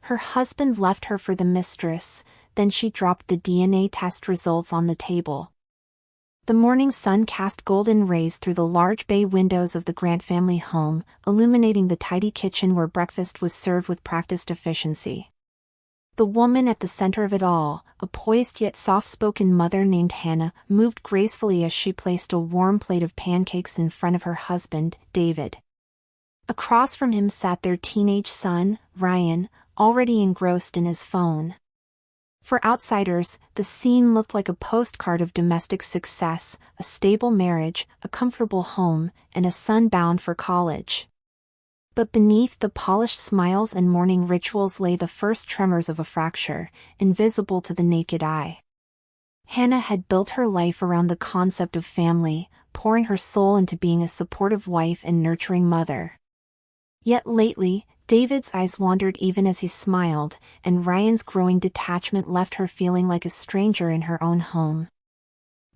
Her husband left her for the mistress, then she dropped the DNA test results on the table. The morning sun cast golden rays through the large bay windows of the Grant family home, illuminating the tidy kitchen where breakfast was served with practiced efficiency. The woman at the center of it all, a poised yet soft-spoken mother named Hannah, moved gracefully as she placed a warm plate of pancakes in front of her husband, David. Across from him sat their teenage son, Ryan, already engrossed in his phone. For outsiders, the scene looked like a postcard of domestic success, a stable marriage, a comfortable home, and a son bound for college. But beneath the polished smiles and morning rituals lay the first tremors of a fracture, invisible to the naked eye. Hannah had built her life around the concept of family, pouring her soul into being a supportive wife and nurturing mother. Yet lately, David's eyes wandered even as he smiled, and Ryan's growing detachment left her feeling like a stranger in her own home.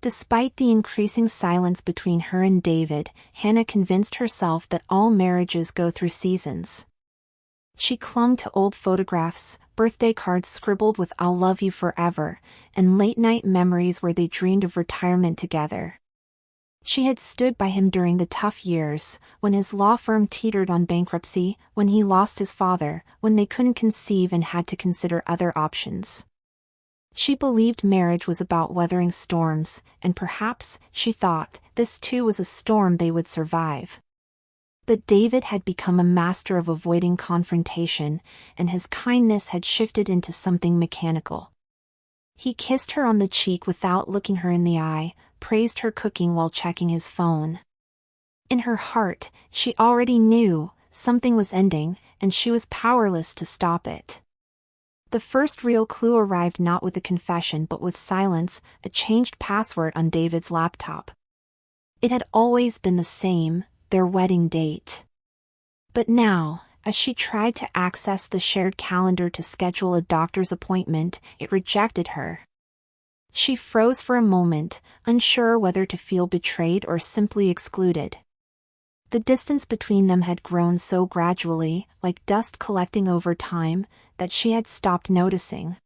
Despite the increasing silence between her and David, Hannah convinced herself that all marriages go through seasons. She clung to old photographs, birthday cards scribbled with "I'll love you forever," and late-night memories where they dreamed of retirement together. She had stood by him during the tough years, when his law firm teetered on bankruptcy, when he lost his father, when they couldn't conceive and had to consider other options. She believed marriage was about weathering storms, and perhaps, she thought, this too was a storm they would survive. But David had become a master of avoiding confrontation, and his kindness had shifted into something mechanical. He kissed her on the cheek without looking her in the eye, praised her cooking while checking his phone. In her heart, she already knew something was ending, and she was powerless to stop it. The first real clue arrived not with a confession but with silence, a changed password on David's laptop. It had always been the same, their wedding date. But now, as she tried to access the shared calendar to schedule a doctor's appointment, it rejected her. She froze for a moment, unsure whether to feel betrayed or simply excluded. The distance between them had grown so gradually, like dust collecting over time, that she had stopped noticing.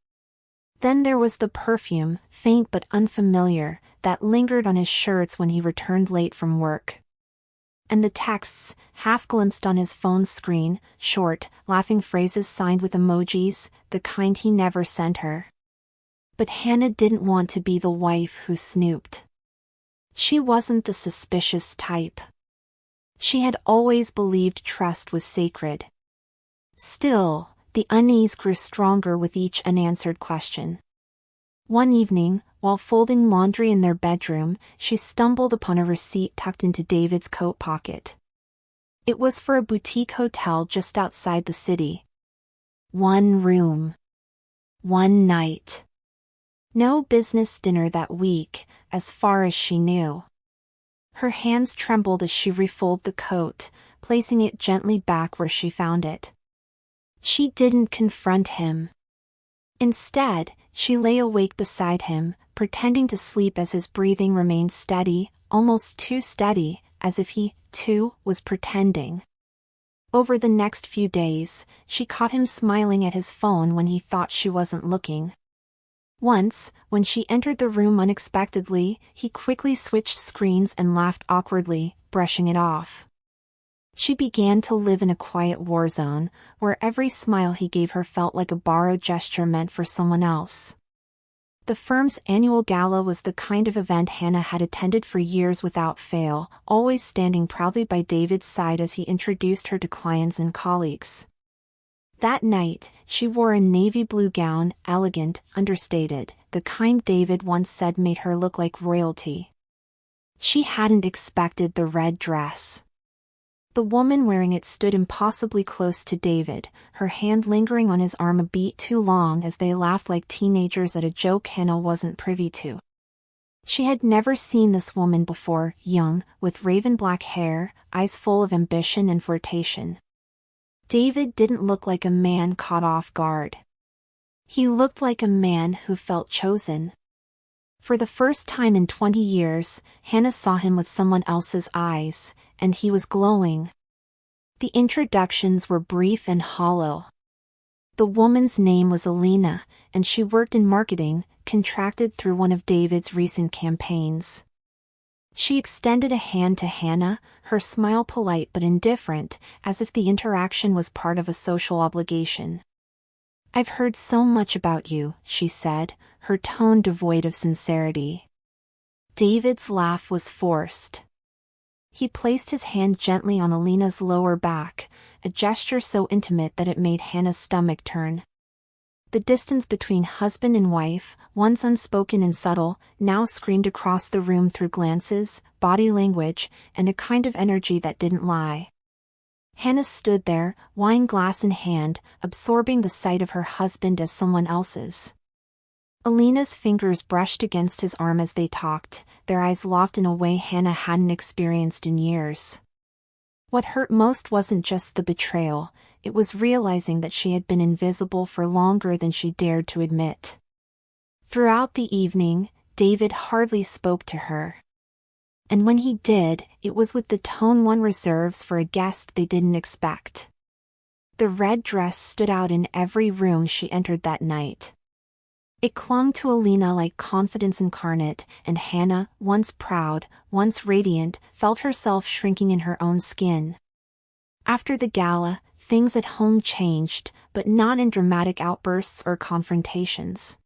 Then there was the perfume, faint but unfamiliar, that lingered on his shirts when he returned late from work. And the texts, half glimpsed on his phone's screen, short, laughing phrases signed with emojis, the kind he never sent her. But Hannah didn't want to be the wife who snooped. She wasn't the suspicious type. She had always believed trust was sacred. Still, the unease grew stronger with each unanswered question. One evening, while folding laundry in their bedroom, she stumbled upon a receipt tucked into David's coat pocket. It was for a boutique hotel just outside the city. 1 room. 1 night. No business dinner that week, as far as she knew. Her hands trembled as she refolded the coat, placing it gently back where she found it. She didn't confront him. Instead, she lay awake beside him, pretending to sleep as his breathing remained steady, almost too steady, as if he, too, was pretending. Over the next few days, she caught him smiling at his phone when he thought she wasn't looking. Once, when she entered the room unexpectedly, he quickly switched screens and laughed awkwardly, brushing it off. She began to live in a quiet war zone, where every smile he gave her felt like a borrowed gesture meant for someone else. The firm's annual gala was the kind of event Hannah had attended for years without fail, always standing proudly by David's side as he introduced her to clients and colleagues. That night, she wore a navy blue gown, elegant, understated, the kind David once said made her look like royalty. She hadn't expected the red dress. The woman wearing it stood impossibly close to David, her hand lingering on his arm a beat too long as they laughed like teenagers at a joke Hannah wasn't privy to. She had never seen this woman before, young, with raven black hair, eyes full of ambition and flirtation. David didn't look like a man caught off guard. He looked like a man who felt chosen. For the first time in 20 years, Hannah saw him with someone else's eyes, and he was glowing. The introductions were brief and hollow. The woman's name was Alina, and she worked in marketing, contracted through one of David's recent campaigns. She extended a hand to Hannah, her smile polite but indifferent, as if the interaction was part of a social obligation. "I've heard so much about you," she said, her tone devoid of sincerity. David's laugh was forced. He placed his hand gently on Alina's lower back, a gesture so intimate that it made Hannah's stomach turn. The distance between husband and wife, once unspoken and subtle, now screamed across the room through glances, body language, and a kind of energy that didn't lie. Hannah stood there, wine glass in hand, absorbing the sight of her husband as someone else's. Alina's fingers brushed against his arm as they talked, their eyes locked in a way Hannah hadn't experienced in years. What hurt most wasn't just the betrayal, it was realizing that she had been invisible for longer than she dared to admit. Throughout the evening, David hardly spoke to her. And when he did, it was with the tone one reserves for a guest they didn't expect. The red dress stood out in every room she entered that night. It clung to Alina like confidence incarnate, and Hannah, once proud, once radiant, felt herself shrinking in her own skin. After the gala, things at home changed, but not in dramatic outbursts or confrontations.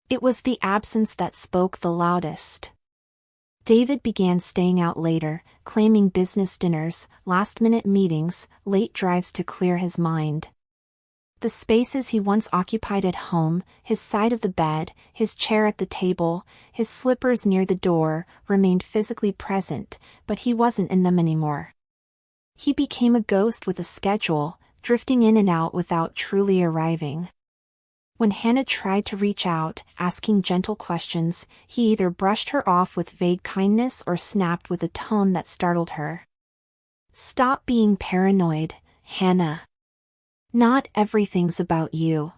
It was the absence that spoke the loudest. David began staying out later, claiming business dinners, last-minute meetings, late drives to clear his mind. The spaces he once occupied at home, his side of the bed, his chair at the table, his slippers near the door, remained physically present, but he wasn't in them anymore. He became a ghost with a schedule, drifting in and out without truly arriving. When Hannah tried to reach out, asking gentle questions, he either brushed her off with vague kindness or snapped with a tone that startled her. "Stop being paranoid, Hannah. Not everything's about you."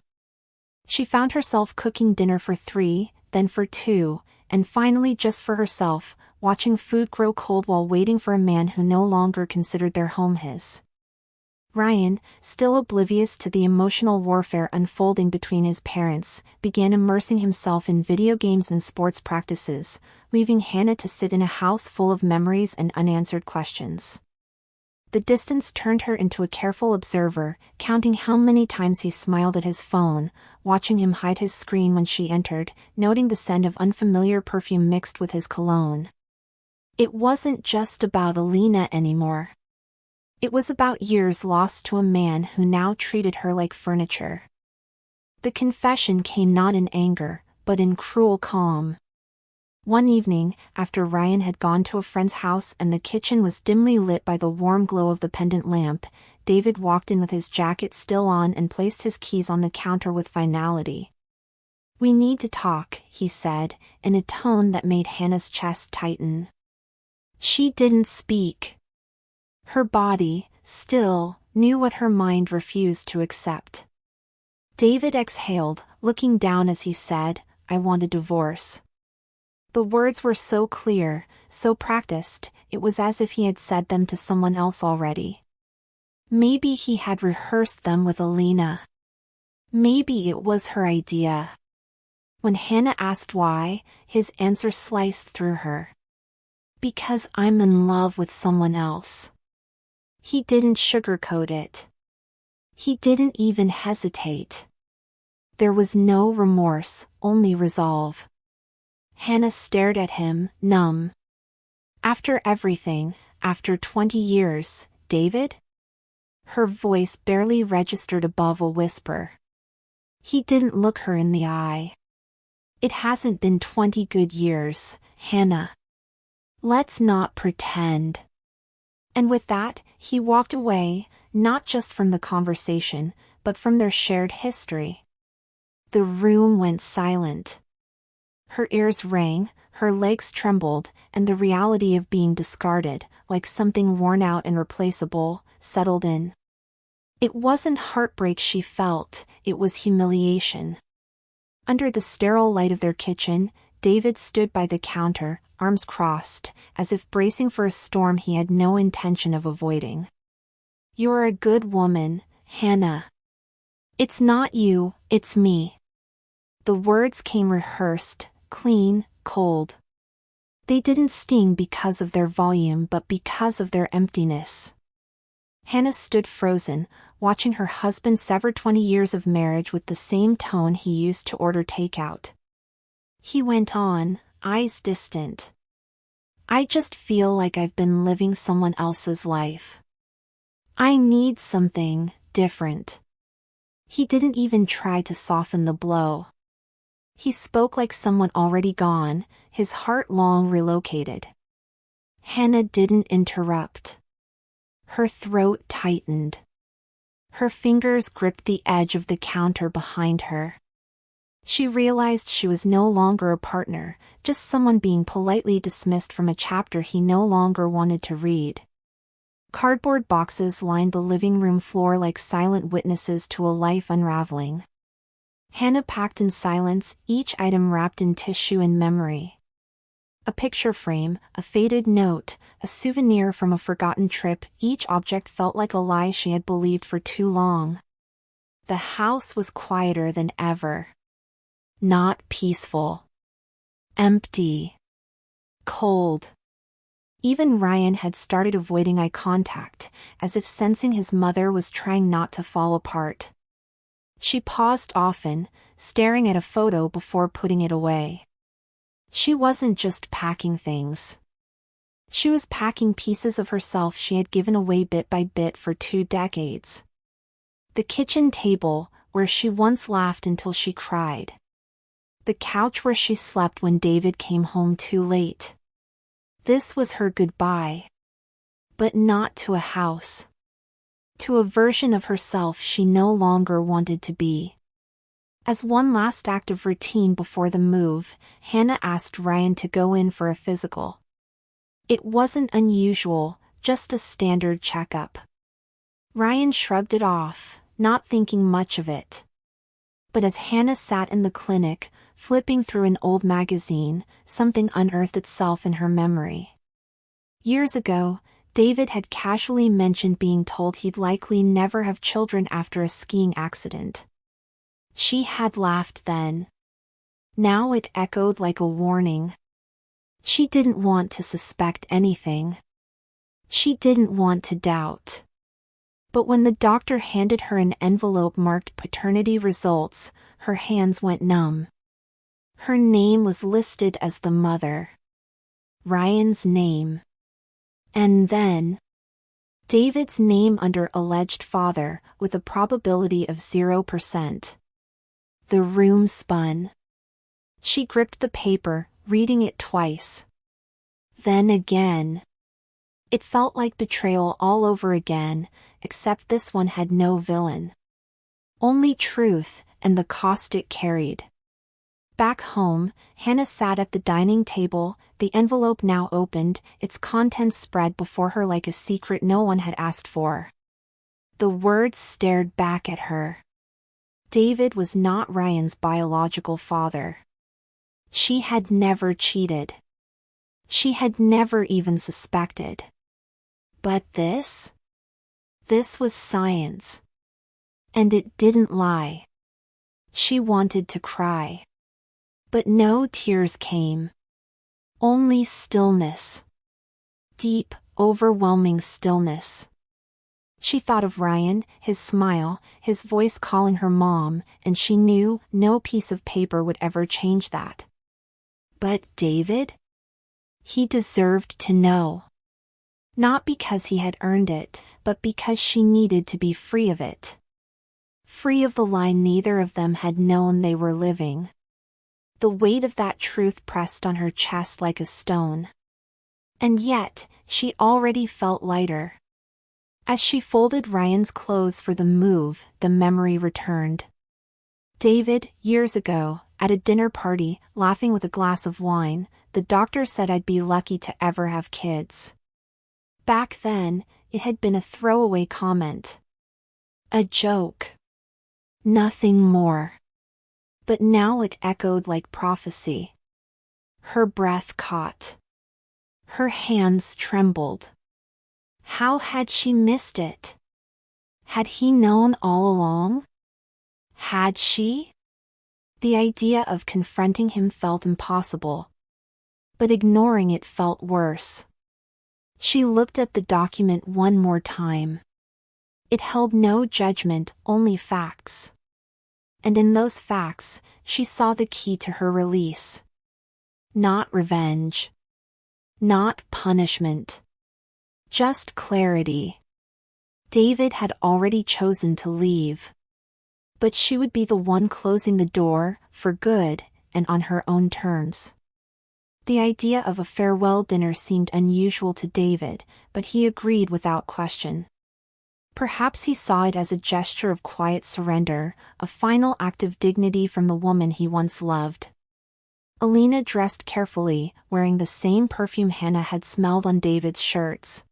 She found herself cooking dinner for 3, then for 2, and finally just for herself, watching food grow cold while waiting for a man who no longer considered their home his. Ryan, still oblivious to the emotional warfare unfolding between his parents, began immersing himself in video games and sports practices, leaving Hannah to sit in a house full of memories and unanswered questions. The distance turned her into a careful observer, counting how many times he smiled at his phone, watching him hide his screen when she entered, noting the scent of unfamiliar perfume mixed with his cologne. It wasn't just about Alina anymore. It was about years lost to a man who now treated her like furniture. The confession came not in anger, but in cruel calm. One evening, after Ryan had gone to a friend's house and the kitchen was dimly lit by the warm glow of the pendant lamp, David walked in with his jacket still on and placed his keys on the counter with finality. "We need to talk," he said, in a tone that made Hannah's chest tighten. She didn't speak. Her body, still, knew what her mind refused to accept. David exhaled, looking down as he said, "I want a divorce." The words were so clear, so practiced, it was as if he had said them to someone else already. Maybe he had rehearsed them with Alina. Maybe it was her idea. When Hannah asked why, his answer sliced through her. "Because I'm in love with someone else." He didn't sugarcoat it. He didn't even hesitate. There was no remorse, only resolve. Hannah stared at him, numb. "After everything, after 20 years, David?" Her voice barely registered above a whisper. He didn't look her in the eye. "It hasn't been 20 good years, Hannah. Let's not pretend." And with that, he walked away, not just from the conversation, but from their shared history. The room went silent. Her ears rang, her legs trembled, and the reality of being discarded, like something worn out and replaceable, settled in. It wasn't heartbreak she felt, it was humiliation. Under the sterile light of their kitchen, David stood by the counter, arms crossed, as if bracing for a storm he had no intention of avoiding. "You're a good woman, Hannah. It's not you, it's me. The words came rehearsed, clean, cold. They didn't sting because of their volume but because of their emptiness. Hannah stood frozen, watching her husband sever 20 years of marriage with the same tone he used to order takeout. He went on, eyes distant. I just feel like I've been living someone else's life. I need something different. He didn't even try to soften the blow. He spoke like someone already gone, his heart long relocated. Hannah didn't interrupt. Her throat tightened. Her fingers gripped the edge of the counter behind her. She realized she was no longer a partner, just someone being politely dismissed from a chapter he no longer wanted to read. Cardboard boxes lined the living room floor like silent witnesses to a life unraveling. Hannah packed in silence, each item wrapped in tissue and memory. A picture frame, a faded note, a souvenir from a forgotten trip, each object felt like a lie she had believed for too long. The house was quieter than ever. Not peaceful. Empty. Cold. Even Ryan had started avoiding eye contact, as if sensing his mother was trying not to fall apart. She paused often, staring at a photo before putting it away. She wasn't just packing things. She was packing pieces of herself she had given away bit by bit for 2 decades. The kitchen table, where she once laughed until she cried. The couch where she slept when David came home too late. This was her goodbye. But not to a house. To a version of herself she no longer wanted to be. As one last act of routine before the move, Hannah asked Ryan to go in for a physical. It wasn't unusual, just a standard checkup. Ryan shrugged it off, not thinking much of it. But as Hannah sat in the clinic, flipping through an old magazine, something unearthed itself in her memory. Years ago, David had casually mentioned being told he'd likely never have children after a skiing accident. She had laughed then. Now it echoed like a warning. She didn't want to suspect anything. She didn't want to doubt. But when the doctor handed her an envelope marked paternity results, her hands went numb. Her name was listed as the mother. Ryan's name. And then, David's name under alleged father, with a probability of 0%. The room spun. She gripped the paper, reading it twice. Then again. It felt like betrayal all over again, except this one had no villain. Only truth, and the cost it carried. Back home, Hannah sat at the dining table, the envelope now opened, its contents spread before her like a secret no one had asked for. The words stared back at her. David was not Ryan's biological father. She had never cheated. She had never even suspected. But this? This was science. And it didn't lie. She wanted to cry. But no tears came. Only stillness. Deep, overwhelming stillness. She thought of Ryan, his smile, his voice calling her mom, and she knew no piece of paper would ever change that. But David? He deserved to know. Not because he had earned it, but because she needed to be free of it. Free of the lie neither of them had known they were living. The weight of that truth pressed on her chest like a stone. And yet, she already felt lighter. As she folded Ryan's clothes for the move, the memory returned. David, years ago, at a dinner party, laughing with a glass of wine, the doctor said I'd be lucky to ever have kids. Back then, it had been a throwaway comment. A joke. Nothing more. But now it echoed like prophecy. Her breath caught. Her hands trembled. How had she missed it? Had he known all along? Had she? The idea of confronting him felt impossible. But ignoring it felt worse. She looked at the document one more time. It held no judgment, only facts. And in those facts, she saw the key to her release. Not revenge. Not punishment. Just clarity. David had already chosen to leave. But she would be the one closing the door, for good, and on her own terms. The idea of a farewell dinner seemed unusual to David, but he agreed without question. Perhaps he saw it as a gesture of quiet surrender, a final act of dignity from the woman he once loved. Alina dressed carefully, wearing the same perfume Hannah had smelled on David's shirts.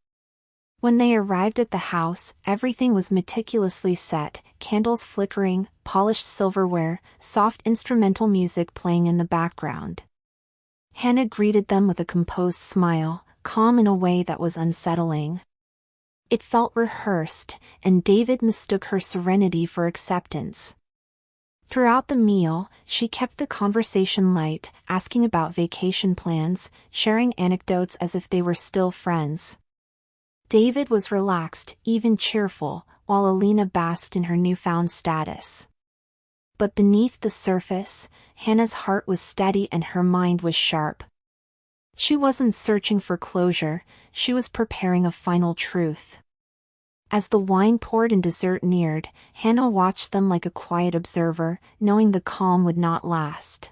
When they arrived at the house, everything was meticulously set, candles flickering, polished silverware, soft instrumental music playing in the background. Hannah greeted them with a composed smile, calm in a way that was unsettling. It felt rehearsed, and David mistook her serenity for acceptance. Throughout the meal, she kept the conversation light, asking about vacation plans, sharing anecdotes as if they were still friends. David was relaxed, even cheerful, while Alina basked in her newfound status. But beneath the surface, Hannah's heart was steady and her mind was sharp. She wasn't searching for closure, she was preparing a final truth. As the wine poured and dessert neared, Hannah watched them like a quiet observer, knowing the calm would not last.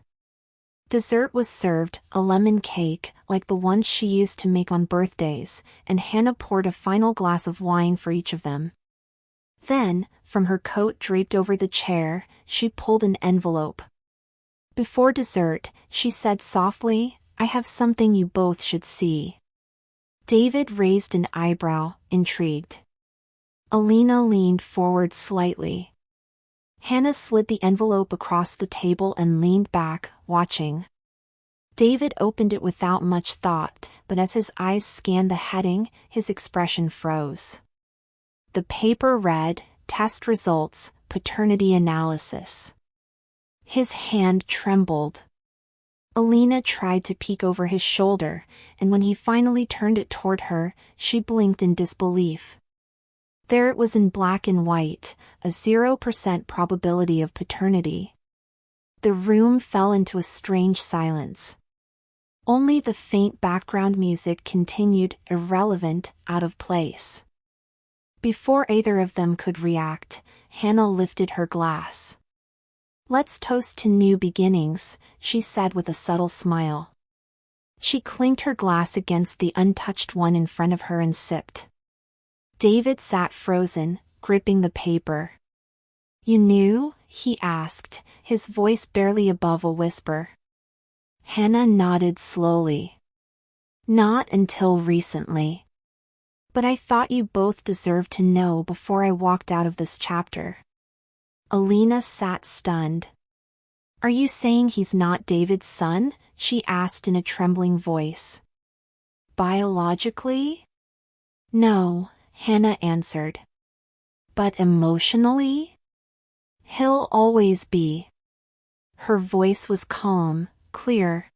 Dessert was served, a lemon cake, like the ones she used to make on birthdays, and Hannah poured a final glass of wine for each of them. Then, from her coat draped over the chair, she pulled an envelope. Before dessert, she said softly, "I have something you both should see." David raised an eyebrow, intrigued. Alina leaned forward slightly. Hannah slid the envelope across the table and leaned back, watching. David opened it without much thought, but as his eyes scanned the heading, his expression froze. The paper read, "Test results, paternity analysis." His hand trembled. Alina tried to peek over his shoulder, and when he finally turned it toward her, she blinked in disbelief. There it was in black and white, a 0% probability of paternity. The room fell into a strange silence. Only the faint background music continued, irrelevant, out of place. Before either of them could react, Hannah lifted her glass. "Let's toast to new beginnings," she said with a subtle smile. She clinked her glass against the untouched one in front of her and sipped. David sat frozen, gripping the paper. "You knew?" he asked, his voice barely above a whisper. Hannah nodded slowly. "Not until recently. But I thought you both deserved to know before I walked out of this chapter." Alina sat stunned. "Are you saying he's not David's son?" she asked in a trembling voice. "Biologically? No," Hannah answered. "But emotionally? He'll always be." Her voice was calm, clear.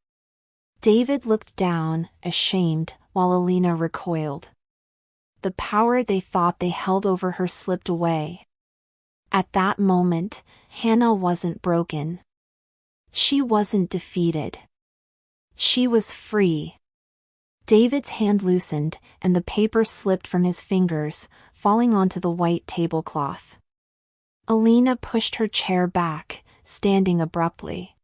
David looked down, ashamed, while Alina recoiled. The power they thought they held over her slipped away. At that moment, Hannah wasn't broken. She wasn't defeated. She was free. David's hand loosened, and the paper slipped from his fingers, falling onto the white tablecloth. Alina pushed her chair back, standing abruptly.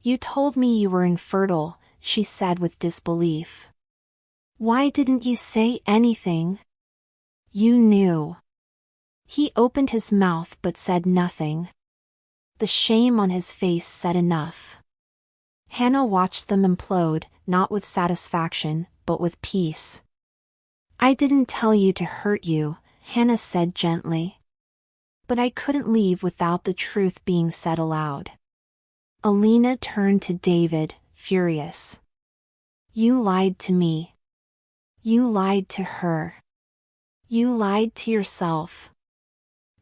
"You told me you were infertile," she said with disbelief. "Why didn't you say anything?" "You knew." He opened his mouth but said nothing. The shame on his face said enough. Hannah watched them implode, not with satisfaction, but with peace. "I didn't tell you to hurt you," Hannah said gently. "But I couldn't leave without the truth being said aloud." Alina turned to David, furious. "You lied to me. You lied to her. You lied to yourself."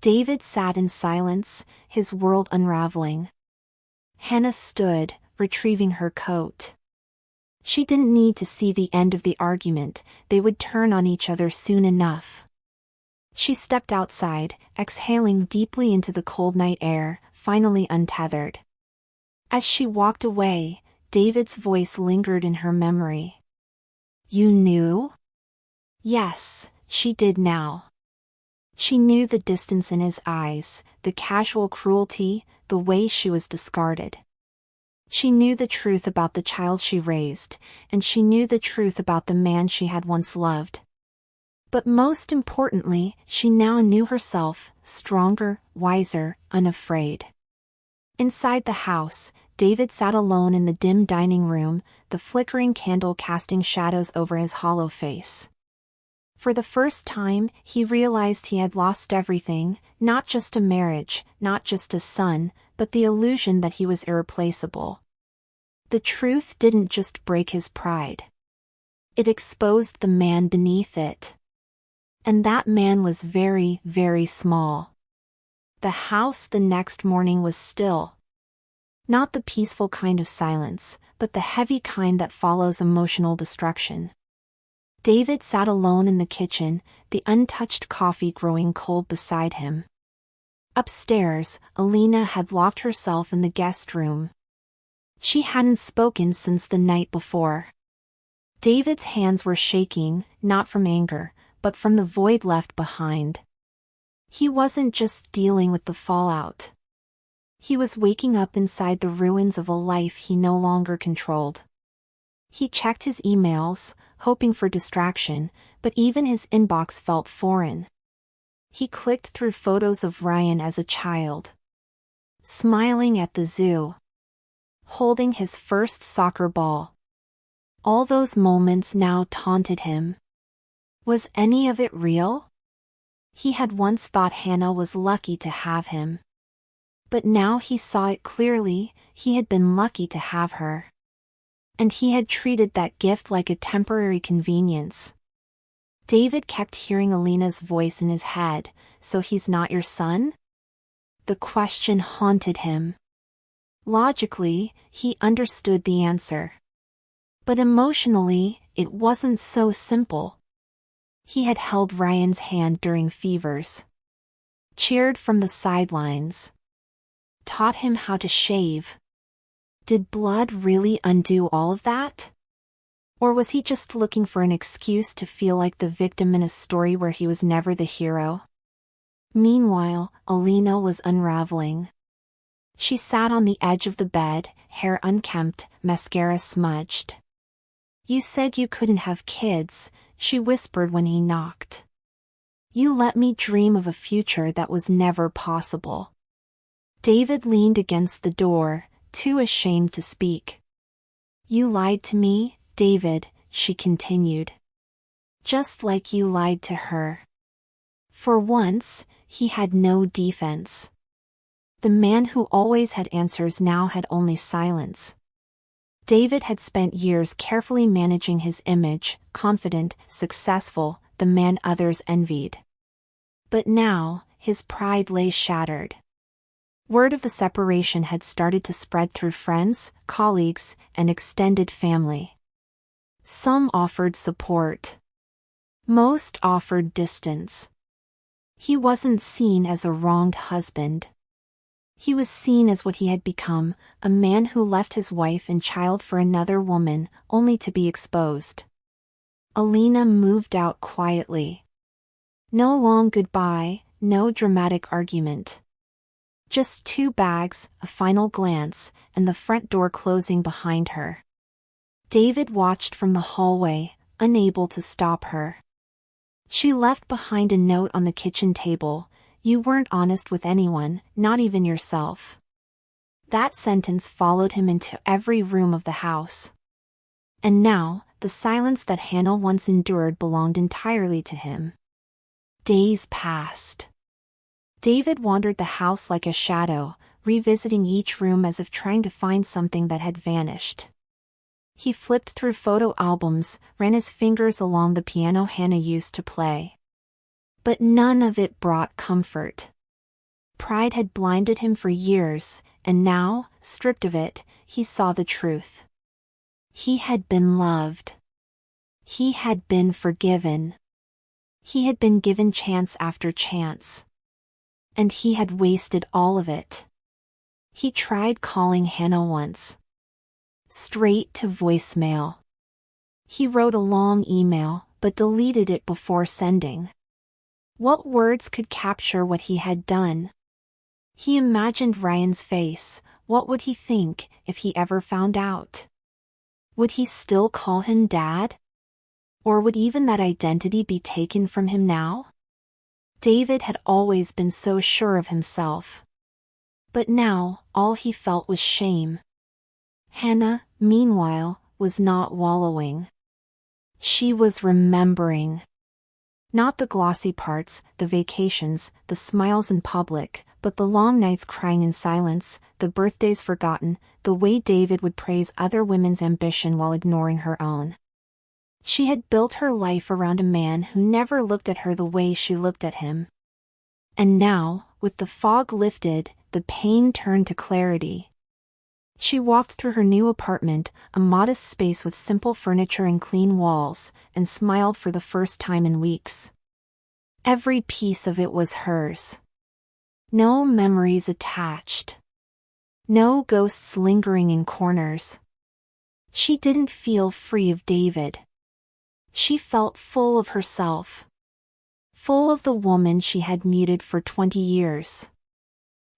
David sat in silence, his world unraveling. Hannah stood, retrieving her coat. She didn't need to see the end of the argument, they would turn on each other soon enough. She stepped outside, exhaling deeply into the cold night air, finally untethered. As she walked away, David's voice lingered in her memory. "You knew?" Yes, she did now. She knew the distance in his eyes, the casual cruelty, the way she was discarded. She knew the truth about the child she raised, and she knew the truth about the man she had once loved. But most importantly, she now knew herself, stronger, wiser, unafraid. Inside the house, David sat alone in the dim dining room, the flickering candle casting shadows over his hollow face. For the first time, he realized he had lost everything, not just a marriage, not just a son, but the illusion that he was irreplaceable. The truth didn't just break his pride. It exposed the man beneath it. And that man was very, very small. The house the next morning was still. Not the peaceful kind of silence, but the heavy kind that follows emotional destruction. David sat alone in the kitchen, the untouched coffee growing cold beside him. Upstairs, Alina had locked herself in the guest room. She hadn't spoken since the night before. David's hands were shaking, not from anger, but from the void left behind. He wasn't just dealing with the fallout. He was waking up inside the ruins of a life he no longer controlled. He checked his emails, hoping for distraction, but even his inbox felt foreign. He clicked through photos of Ryan as a child. Smiling at the zoo. Holding his first soccer ball. All those moments now taunted him. Was any of it real? He had once thought Hannah was lucky to have him. But now he saw it clearly, he had been lucky to have her. And he had treated that gift like a temporary convenience. David kept hearing Alina's voice in his head, "So he's not your son?" The question haunted him. Logically, he understood the answer. But emotionally, it wasn't so simple. He had held Ryan's hand during fevers. Cheered from the sidelines. Taught him how to shave. Did blood really undo all of that? Or was he just looking for an excuse to feel like the victim in a story where he was never the hero? Meanwhile, Alina was unraveling. She sat on the edge of the bed, hair unkempt, mascara smudged. "You said you couldn't have kids," she whispered when he knocked. "You let me dream of a future that was never possible." David leaned against the door, too ashamed to speak. "You lied to me, David," she continued. "Just like you lied to her." For once, he had no defense. The man who always had answers now had only silence. David had spent years carefully managing his image, confident, successful, the man others envied. But now, his pride lay shattered. Word of the separation had started to spread through friends, colleagues, and extended family. Some offered support. Most offered distance. He wasn't seen as a wronged husband. He was seen as what he had become, a man who left his wife and child for another woman, only to be exposed. Alina moved out quietly. No long goodbye, no dramatic argument. Just 2 bags, a final glance, and the front door closing behind her. David watched from the hallway, unable to stop her. She left behind a note on the kitchen table, "You weren't honest with anyone, not even yourself." That sentence followed him into every room of the house. And now, the silence that Hannah once endured belonged entirely to him. Days passed. David wandered the house like a shadow, revisiting each room as if trying to find something that had vanished. He flipped through photo albums, ran his fingers along the piano Hannah used to play. But none of it brought comfort. Pride had blinded him for years, and now, stripped of it, he saw the truth. He had been loved. He had been forgiven. He had been given chance after chance. And he had wasted all of it. He tried calling Hannah once. Straight to voicemail. He wrote a long email, but deleted it before sending. What words could capture what he had done? He imagined Ryan's face. What would he think if he ever found out? Would he still call him Dad? Or would even that identity be taken from him now? David had always been so sure of himself. But now, all he felt was shame. Hannah, meanwhile, was not wallowing. She was remembering. Not the glossy parts, the vacations, the smiles in public, but the long nights crying in silence, the birthdays forgotten, the way David would praise other women's ambition while ignoring her own. She had built her life around a man who never looked at her the way she looked at him. And now, with the fog lifted, the pain turned to clarity. She walked through her new apartment, a modest space with simple furniture and clean walls, and smiled for the first time in weeks. Every piece of it was hers. No memories attached. No ghosts lingering in corners. She didn't feel free of David. She felt full of herself. Full of the woman she had muted for 20 years.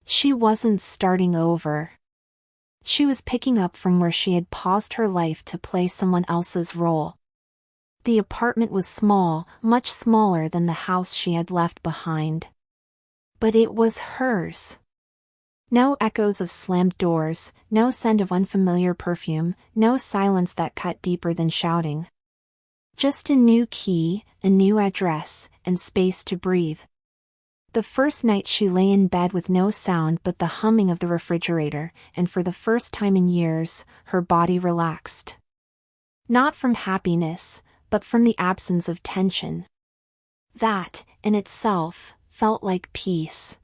She wasn't starting over. She was picking up from where she had paused her life to play someone else's role. The apartment was small, much smaller than the house she had left behind. But it was hers. No echoes of slammed doors, no scent of unfamiliar perfume, no silence that cut deeper than shouting. Just a new key, a new address, and space to breathe. The first night she lay in bed with no sound but the humming of the refrigerator, and for the first time in years, her body relaxed. Not from happiness, but from the absence of tension. That, in itself, felt like peace.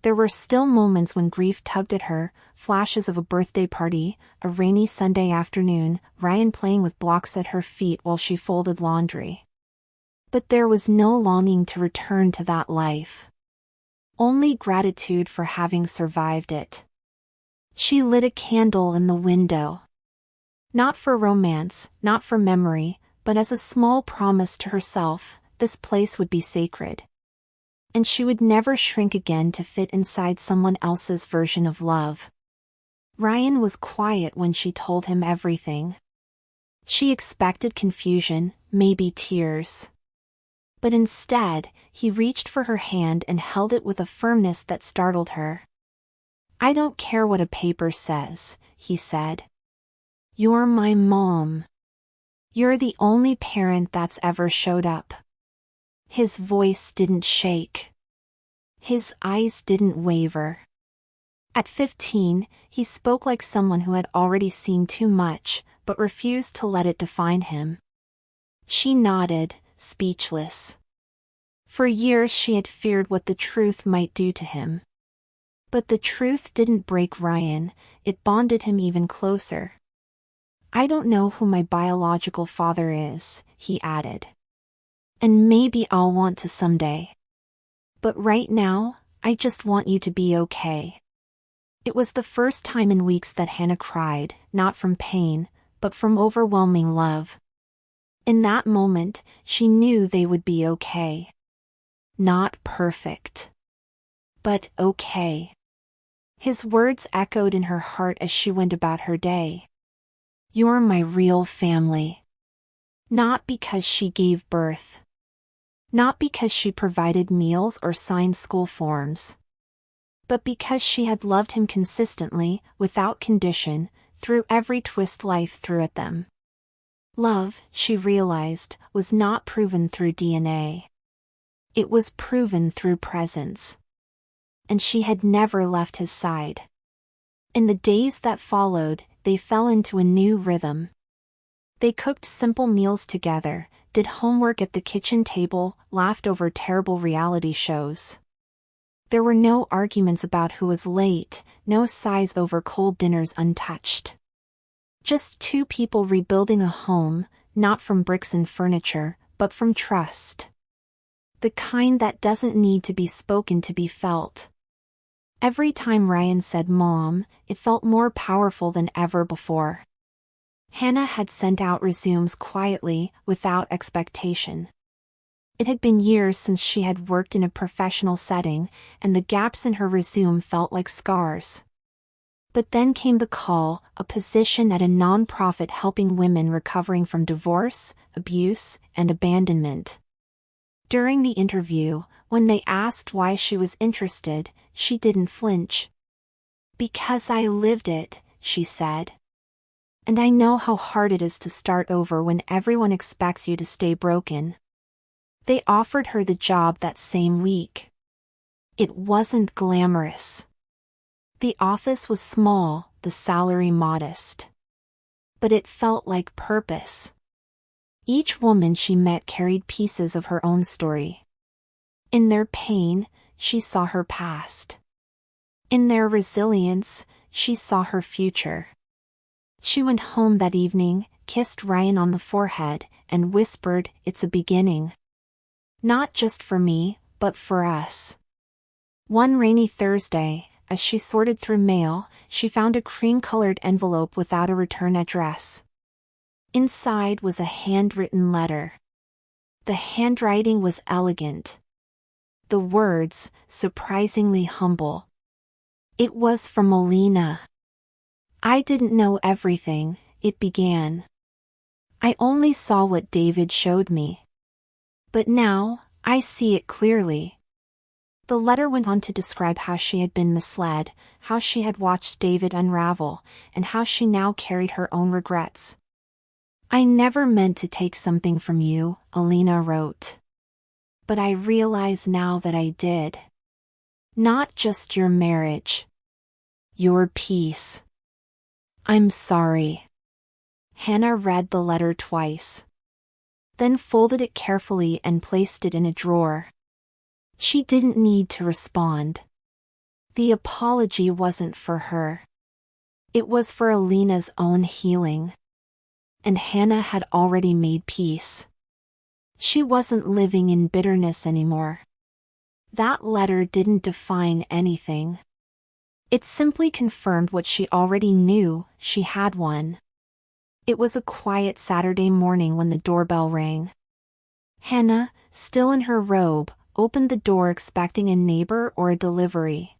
There were still moments when grief tugged at her, flashes of a birthday party, a rainy Sunday afternoon, Ryan playing with blocks at her feet while she folded laundry. But there was no longing to return to that life. Only gratitude for having survived it. She lit a candle in the window. Not for romance, not for memory, but as a small promise to herself, this place would be sacred. And she would never shrink again to fit inside someone else's version of love. Ryan was quiet when she told him everything. She expected confusion, maybe tears. But instead, he reached for her hand and held it with a firmness that startled her. "I don't care what a paper says," he said. "You're my mom. You're the only parent that's ever showed up." His voice didn't shake. His eyes didn't waver. At 15, he spoke like someone who had already seen too much, but refused to let it define him. She nodded, speechless. For years she had feared what the truth might do to him. But the truth didn't break Ryan, it bonded him even closer. "I don't know who my biological father is," he added. "And maybe I'll want to someday. But right now, I just want you to be okay." It was the first time in weeks that Hannah cried, not from pain, but from overwhelming love. In that moment, she knew they would be okay. Not perfect. But okay. His words echoed in her heart as she went about her day. "You're my real family." Not because she gave birth. Not because she provided meals or signed school forms. But because she had loved him consistently, without condition, through every twist life threw at them. Love, she realized, was not proven through DNA. It was proven through presence. And she had never left his side. In the days that followed, they fell into a new rhythm. They cooked simple meals together, did homework at the kitchen table, laughed over terrible reality shows. There were no arguments about who was late, no sighs over cold dinners untouched. Just two people rebuilding a home, not from bricks and furniture, but from trust. The kind that doesn't need to be spoken to be felt. Every time Ryan said "Mom," it felt more powerful than ever before. Hannah had sent out resumes quietly, without expectation. It had been years since she had worked in a professional setting, and the gaps in her resume felt like scars. But then came the call, a position at a nonprofit helping women recovering from divorce, abuse, and abandonment. During the interview, when they asked why she was interested, she didn't flinch. "Because I lived it," she said. "And I know how hard it is to start over when everyone expects you to stay broken." They offered her the job that same week. It wasn't glamorous. The office was small, the salary modest. But it felt like purpose. Each woman she met carried pieces of her own story. In their pain, she saw her past. In their resilience, she saw her future. She went home that evening, kissed Ryan on the forehead, and whispered, "It's a beginning. Not just for me, but for us." One rainy Thursday, as she sorted through mail, she found a cream-colored envelope without a return address. Inside was a handwritten letter. The handwriting was elegant. The words, surprisingly humble. It was from Alina. "I didn't know everything," it began. "I only saw what David showed me. But now, I see it clearly." The letter went on to describe how she had been misled, how she had watched David unravel, and how she now carried her own regrets. "I never meant to take something from you," Alina wrote. "But I realize now that I did. Not just your marriage. Your peace. I'm sorry." Hannah read the letter twice. Then folded it carefully and placed it in a drawer. She didn't need to respond. The apology wasn't for her. It was for Alina's own healing. And Hannah had already made peace. She wasn't living in bitterness anymore. That letter didn't define anything. It simply confirmed what she already knew: she had one. It was a quiet Saturday morning when the doorbell rang. Hannah, still in her robe, opened the door expecting a neighbor or a delivery.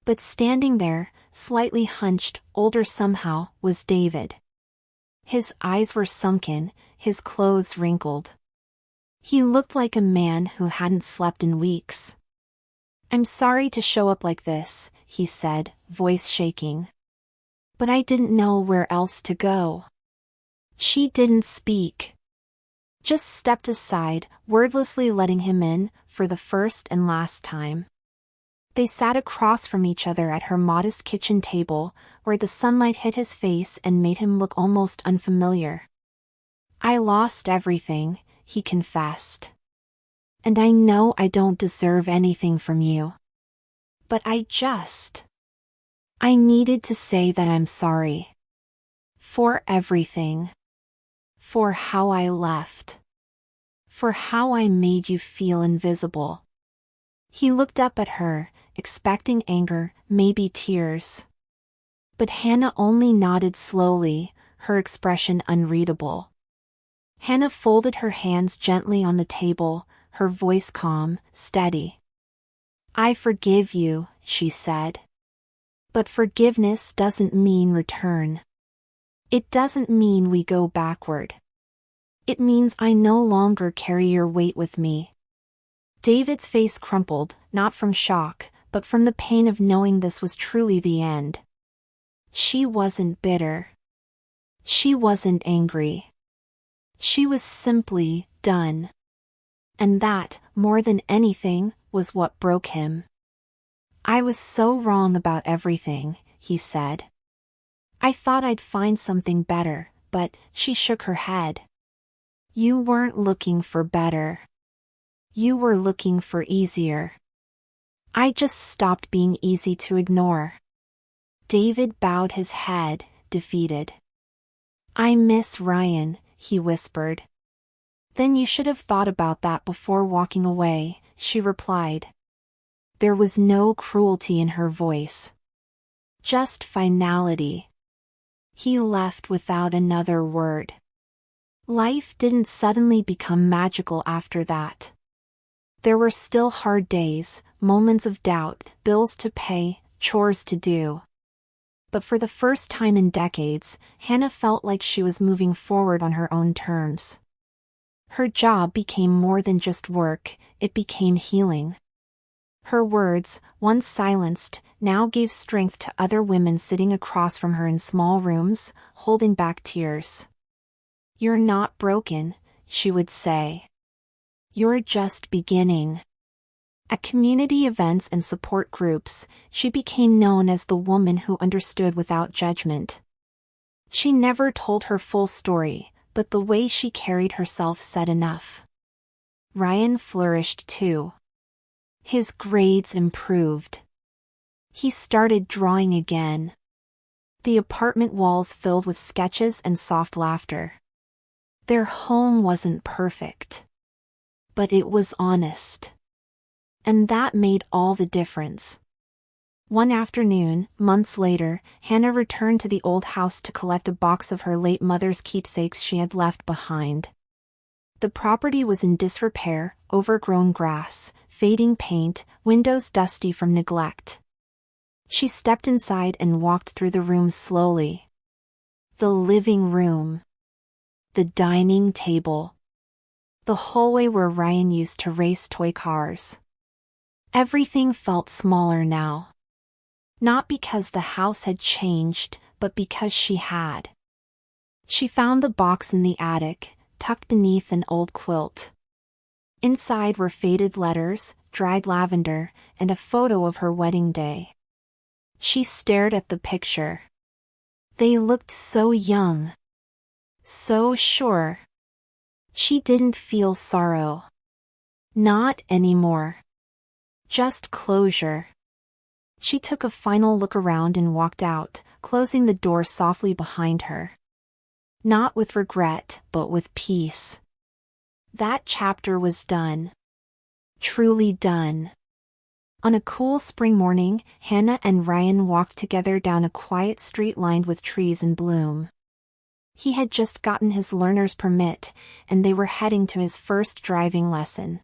But standing there, slightly hunched, older somehow, was David. His eyes were sunken, his clothes wrinkled. He looked like a man who hadn't slept in weeks. "I'm sorry to show up like this," he said, voice shaking. "But I didn't know where else to go." She didn't speak. Just stepped aside, wordlessly letting him in, for the first and last time. They sat across from each other at her modest kitchen table, where the sunlight hit his face and made him look almost unfamiliar. "I lost everything," he confessed. "And I know I don't deserve anything from you. But I needed to say that I'm sorry. For everything. For how I left. For how I made you feel invisible." He looked up at her, expecting anger, maybe tears. But Hannah only nodded slowly, her expression unreadable. Hannah folded her hands gently on the table, her voice calm, steady. "I forgive you," she said. "But forgiveness doesn't mean return. It doesn't mean we go backward. It means I no longer carry your weight with me." David's face crumpled, not from shock, but from the pain of knowing this was truly the end. She wasn't bitter. She wasn't angry. She was simply done. And that, more than anything, was what broke him. "I was so wrong about everything," he said. "I thought I'd find something better," but she shook her head. "You weren't looking for better. You were looking for easier." I just stopped being easy to ignore. David bowed his head, defeated. I miss Ryan, he whispered. Then you should have thought about that before walking away, she replied. There was no cruelty in her voice. Just finality. He left without another word. Life didn't suddenly become magical after that. There were still hard days, moments of doubt, bills to pay, chores to do. But for the first time in decades, Hannah felt like she was moving forward on her own terms. Her job became more than just work, it became healing. Her words, once silenced, now gave strength to other women sitting across from her in small rooms, holding back tears. You're not broken, she would say. You're just beginning. At community events and support groups, she became known as the woman who understood without judgment. She never told her full story, but the way she carried herself said enough. Ryan flourished too. His grades improved. He started drawing again. The apartment walls filled with sketches and soft laughter. Their home wasn't perfect. But it was honest. And that made all the difference. One afternoon, months later, Hannah returned to the old house to collect a box of her late mother's keepsakes she had left behind. The property was in disrepair, overgrown grass, fading paint, windows dusty from neglect. She stepped inside and walked through the room slowly. The living room. The dining table. The hallway where Ryan used to race toy cars. Everything felt smaller now. Not because the house had changed, but because she had. She found the box in the attic, tucked beneath an old quilt. Inside were faded letters, dried lavender, and a photo of her wedding day. She stared at the picture. They looked so young. So sure. She didn't feel sorrow. Not anymore. Just closure. She took a final look around and walked out, closing the door softly behind her. Not with regret, but with peace. That chapter was done. Truly done. On a cool spring morning, Hannah and Ryan walked together down a quiet street lined with trees in bloom. He had just gotten his learner's permit, and they were heading to his first driving lesson.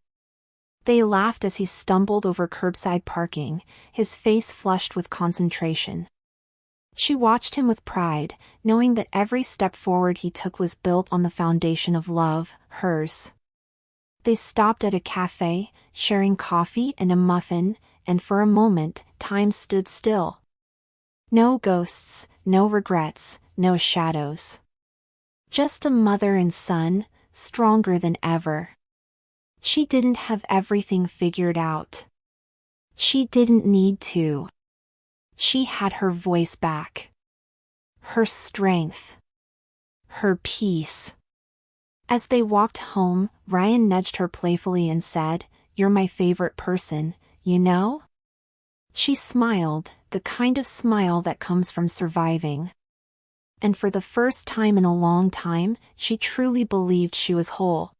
They laughed as he stumbled over curbside parking, his face flushed with concentration. She watched him with pride, knowing that every step forward he took was built on the foundation of love, hers. They stopped at a cafe, sharing coffee and a muffin, and for a moment, time stood still. No ghosts, no regrets, no shadows. Just a mother and son, stronger than ever. She didn't have everything figured out. She didn't need to. She had her voice back. Her strength. Her peace. As they walked home, Ryan nudged her playfully and said, "You're my favorite person, you know?" She smiled, the kind of smile that comes from surviving. And for the first time in a long time, she truly believed she was whole.